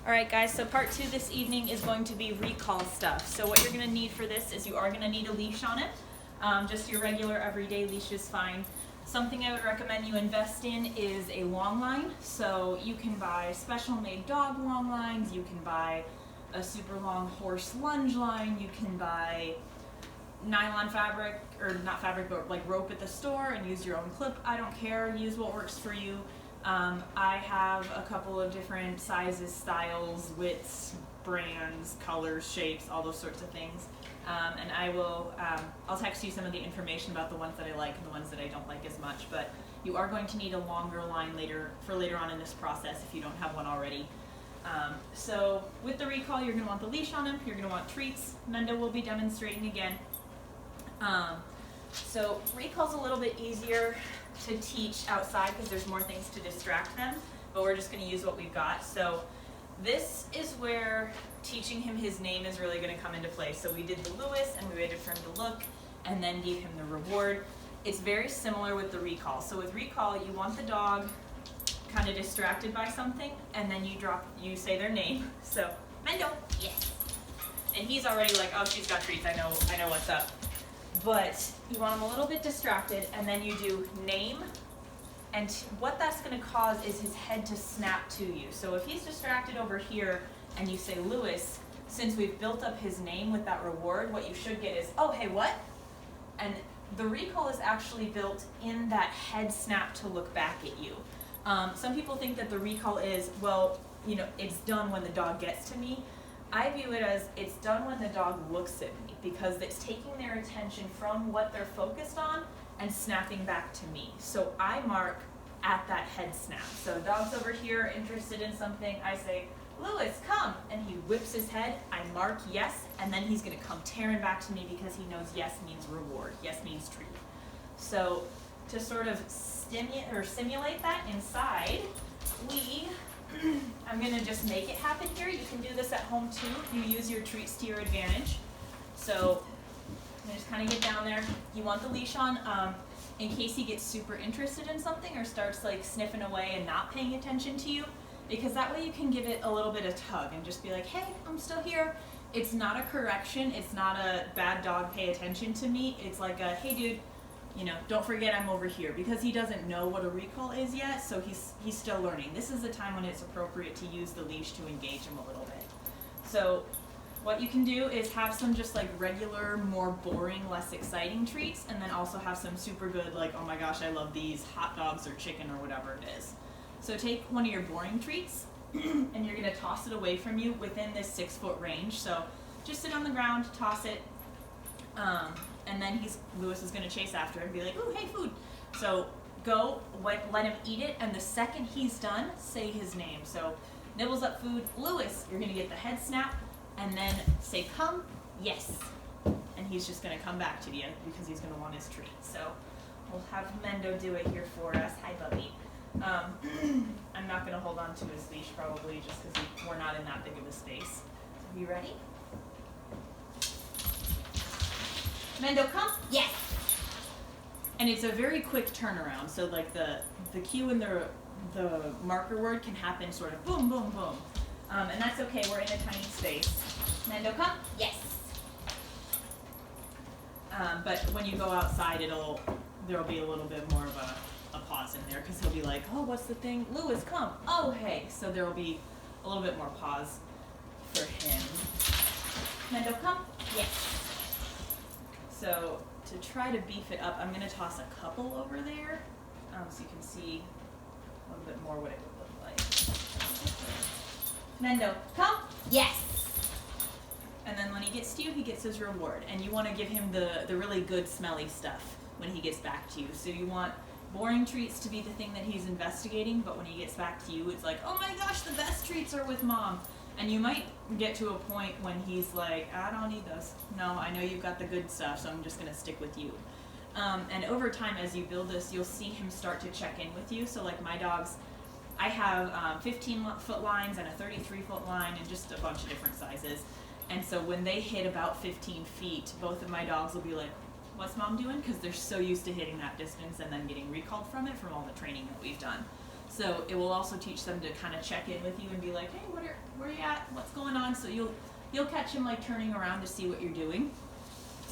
Alright guys, so part 2 this evening is going to be recall stuff. So what you're going to need for this is you are going to need a leash on it. Just your regular everyday leash is fine. Something I would recommend you invest in is a long line. So you can buy special made dog long lines, you can buy a super long horse lunge line, you can buy nylon fabric, or not fabric, but like rope at the store and use your own clip. I don't care, use what works for you. I have a couple of different sizes, styles, widths, brands, colors, shapes, all those sorts of things. And I'll text you some of the information about the ones that I like and the ones that I don't like as much, but you are going to need a longer line later on in this process if you don't have one already. So with the recall, you're going to want the leash on him, you're going to want treats. Mendo will be demonstrating again. So recall's a little bit easier to teach outside because there's more things to distract them, but we're just going to use what we've got. So this is where teaching him his name is really going to come into play. So we did the Lewis and we waited for him to look and then gave him the reward. It's very similar with the recall. So with recall, you want the dog kind of distracted by something and then you say their name. So Mendo, yes. And he's already like, oh, she's got treats, I know what's up. But you want him a little bit distracted, and then you do name, and what that's going to cause is his head to snap to you. So if he's distracted over here and you say Lewis, since we've built up his name with that reward, what you should get is, oh, hey, what? And the recall is actually built in that head snap to look back at you. Some people think that the recall is, well, you know, it's done when the dog gets to me. I view it as it's done when the dog looks at me, because it's taking their attention from what they're focused on and snapping back to me. So I mark at that head snap. So dog's over here interested in something, I say, Lewis, come, and he whips his head, I mark yes, and then he's gonna come tearing back to me because he knows yes means reward, yes means treat. So to sort of simulate that inside, I'm going to just make it happen here. You can do this at home too. You use your treats to your advantage. So just kind of get down there. You want the leash on in case he gets super interested in something or starts like sniffing away and not paying attention to you, because that way you can give it a little bit of tug and just be like, hey, I'm still here. It's not a correction. It's not a bad dog, pay attention to me. It's like a, hey dude, you know, don't forget I'm over here, because he doesn't know what a recall is yet, so he's still learning. This is the time when it's appropriate to use the leash to engage him a little bit. So what you can do is have some just like regular, more boring, less exciting treats, and then also have some super good, like, oh my gosh, I love these hot dogs or chicken or whatever it is. So take one of your boring treats and you're gonna toss it away from you within this 6-foot range. So just sit on the ground, toss it, and then Lewis is going to chase after it and be like, ooh, hey, food. So go, let him eat it, and the second he's done, say his name. So nibbles up food, Lewis, you're going to get the head snap, and then say, come, yes. And he's just going to come back to you because he's going to want his treat. So we'll have Mendo do it here for us. Hi, Bubby. I'm not going to hold on to his leash probably just because we're not in that big of a space. So you ready? Mendo, come? Yes. And it's a very quick turnaround. So like the cue and the marker word can happen sort of boom, boom, boom. And that's okay, we're in a tiny space. Mendo, come? Yes. But when you go outside, there'll be a little bit more of a pause in there, because he'll be like, oh, what's the thing? Lewis, come. Oh, hey. So there'll be a little bit more pause for him. Mendo, come? Yes. So to try to beef it up, I'm going to toss a couple over there so you can see a little bit more what it would look like. Mendo, come? Yes. And then when he gets to you, he gets his reward. And you want to give him the really good smelly stuff when he gets back to you. So you want boring treats to be the thing that he's investigating, but when he gets back to you, it's like, oh my gosh, the best treats are with mom. And you might get to a point when he's like, I don't need those. No, I know you've got the good stuff, so I'm just going to stick with you. And over time, as you build this, you'll see him start to check in with you. So like my dogs, I have 15-foot lines and a 33-foot line and just a bunch of different sizes. And so when they hit about 15 feet, both of my dogs will be like, what's mom doing? Because they're so used to hitting that distance and then getting recalled from it from all the training that we've done. So it will also teach them to kind of check in with you and be like, hey, where are you at? What's going on? So you'll catch him like turning around to see what you're doing.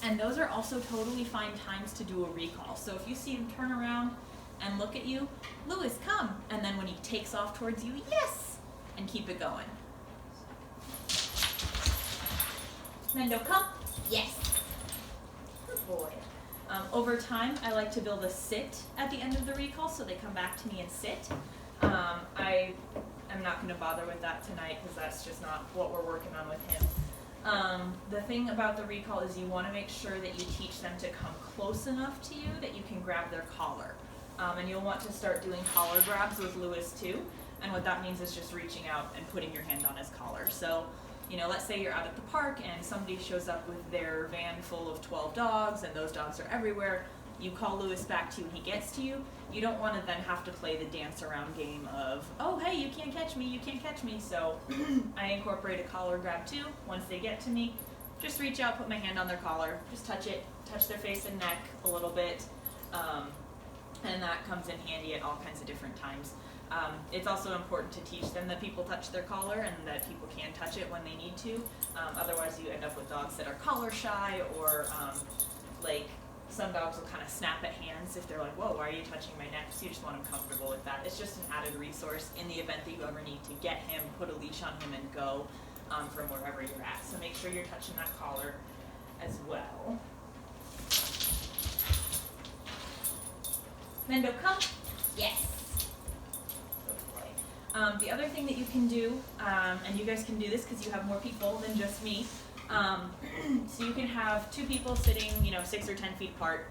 And those are also totally fine times to do a recall. So if you see him turn around and look at you, Lewis, come. And then when he takes off towards you, yes, and keep it going. Mendo, come. Yes. Good boy. Over time, I like to build a sit at the end of the recall, so they come back to me and sit. I am not going to bother with that tonight because that's just not what we're working on with him. The thing about the recall is you want to make sure that you teach them to come close enough to you that you can grab their collar. And you'll want to start doing collar grabs with Lewis too. And what that means is just reaching out and putting your hand on his collar. So, you know, let's say you're out at the park and somebody shows up with their van full of 12 dogs and those dogs are everywhere. You call Lewis back to you and he gets to you. You don't want to then have to play the dance around game of, oh, hey, you can't catch me, you can't catch me. So I incorporate a collar grab too. Once they get to me, just reach out, put my hand on their collar, just touch it, touch their face and neck a little bit. And that comes in handy at all kinds of different times. It's also important to teach them that people touch their collar and that people can touch it when they need to. Otherwise you end up with dogs that are collar shy or like some dogs will kind of snap at hands if they're like, whoa, why are you touching my neck? So you just want them comfortable with that. It's just an added resource in the event that you ever need to get him, put a leash on him and go from wherever you're at. So make sure you're touching that collar as well. Mendo, come. Yes. The other thing that you can do, and you guys can do this because you have more people than just me, so you can have two people sitting, 6 or 10 feet apart,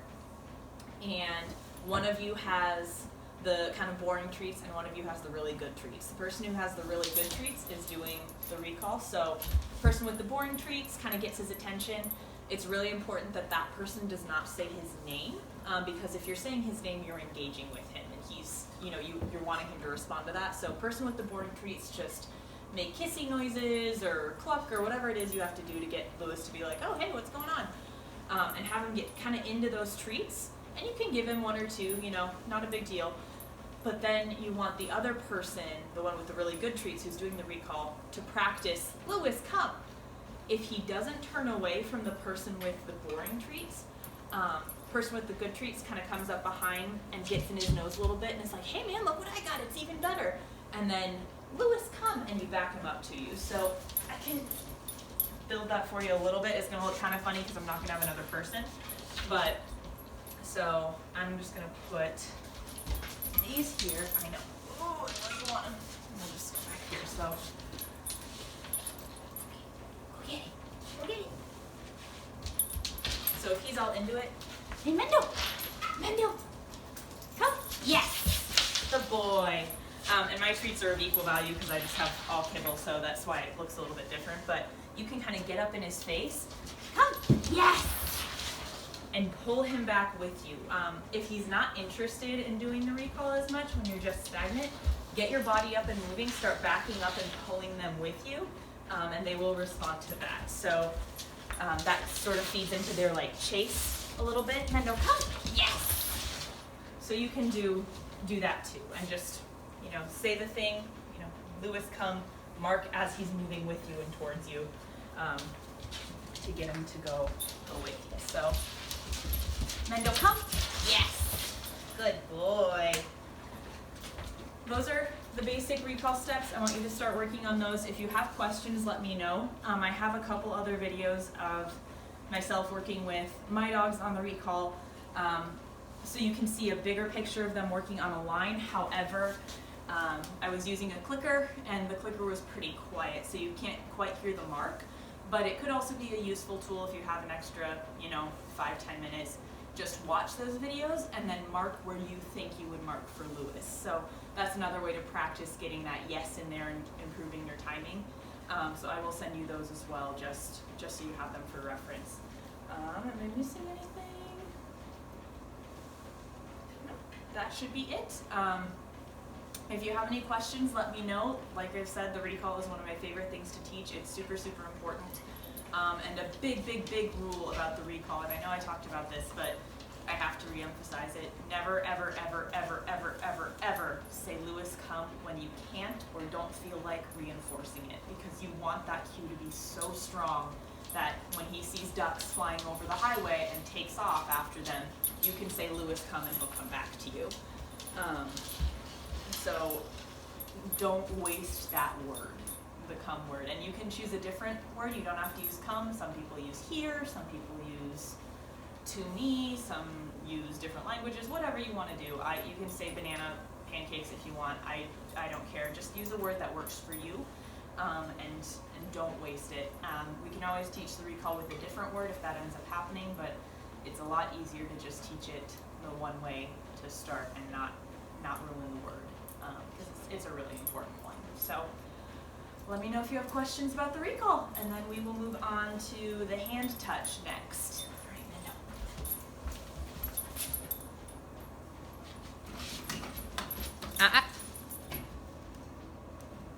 and one of you has the kind of boring treats and one of you has the really good treats. The person who has the really good treats is doing the recall, so the person with the boring treats kind of gets his attention. It's really important that that person does not say his name, because if you're saying his name, you're engaging with him, and he's, you're wanting him to respond to that. So person with the boring treats, just make kissing noises or cluck or whatever it is you have to do to get Lewis to be like, oh, hey, what's going on? And have him get kind of into those treats. And you can give him one or two, not a big deal. But then you want the other person, the one with the really good treats who's doing the recall, to practice, Lewis, come. If he doesn't turn away from the person with the boring treats, person with the good treats kind of comes up behind and gets in his nose a little bit and is like, hey man, look what I got, it's even better. And then, Lewis, come, and you back him up to you. So I can build that for you a little bit. It's gonna look kind of funny because I'm not gonna have another person. But, so I'm just gonna put these here. I know, oh, I know you want them. We'll just go back here, so. Okay. So if he's all into it, hey Mendo, come. Yes, the boy. And my treats are of equal value because I just have all kibble, so that's why it looks a little bit different. But you can kind of get up in his face, come, yes, and pull him back with you. If he's not interested in doing the recall as much when you're just stagnant, get your body up and moving, start backing up and pulling them with you. And they will respond to that. So that sort of feeds into their chase a little bit. Mendo, come, yes. So you can do that too, and just say the thing. Lewis, come. Mark as he's moving with you and towards you, to get him to go with you. So Mendo, come, yes. Good boy. Those are the basic recall steps. I want you to start working on those. If you have questions, let me know. I have a couple other videos of myself working with my dogs on the recall, so you can see a bigger picture of them working on a line. However, I was using a clicker and the clicker was pretty quiet, so you can't quite hear the mark, but it could also be a useful tool if you have an extra 5-10 minutes. Just watch those videos and then mark where you think you would mark for Lewis. So that's another way to practice getting that yes in there and improving your timing. So I will send you those as well, just so you have them for reference. Am I missing anything? No, that should be it. If you have any questions, let me know. Like I've said, the recall is one of my favorite things to teach. It's super, super important. And a big, big, big rule about the recall, and I know I talked about this, but I have to re-emphasize it. Never, ever, ever, ever, ever, ever, ever say, Lewis, when you can't or don't feel like reinforcing it, because you want that cue to be so strong that when he sees ducks flying over the highway and takes off after them, you can say, Lewis, come, and he'll come back to you. So don't waste that word, the come word. And you can choose a different word. You don't have to use come. Some people use here, some people use to me, some use different languages, whatever you want to do. You can say banana pancakes if you want. I don't care. Just use a word that works for you, and don't waste it. We can always teach the recall with a different word if that ends up happening, but it's a lot easier to just teach it the one way to start and not ruin the word, because it's a really important one. So let me know if you have questions about the recall, and then we will move on to the hand touch next.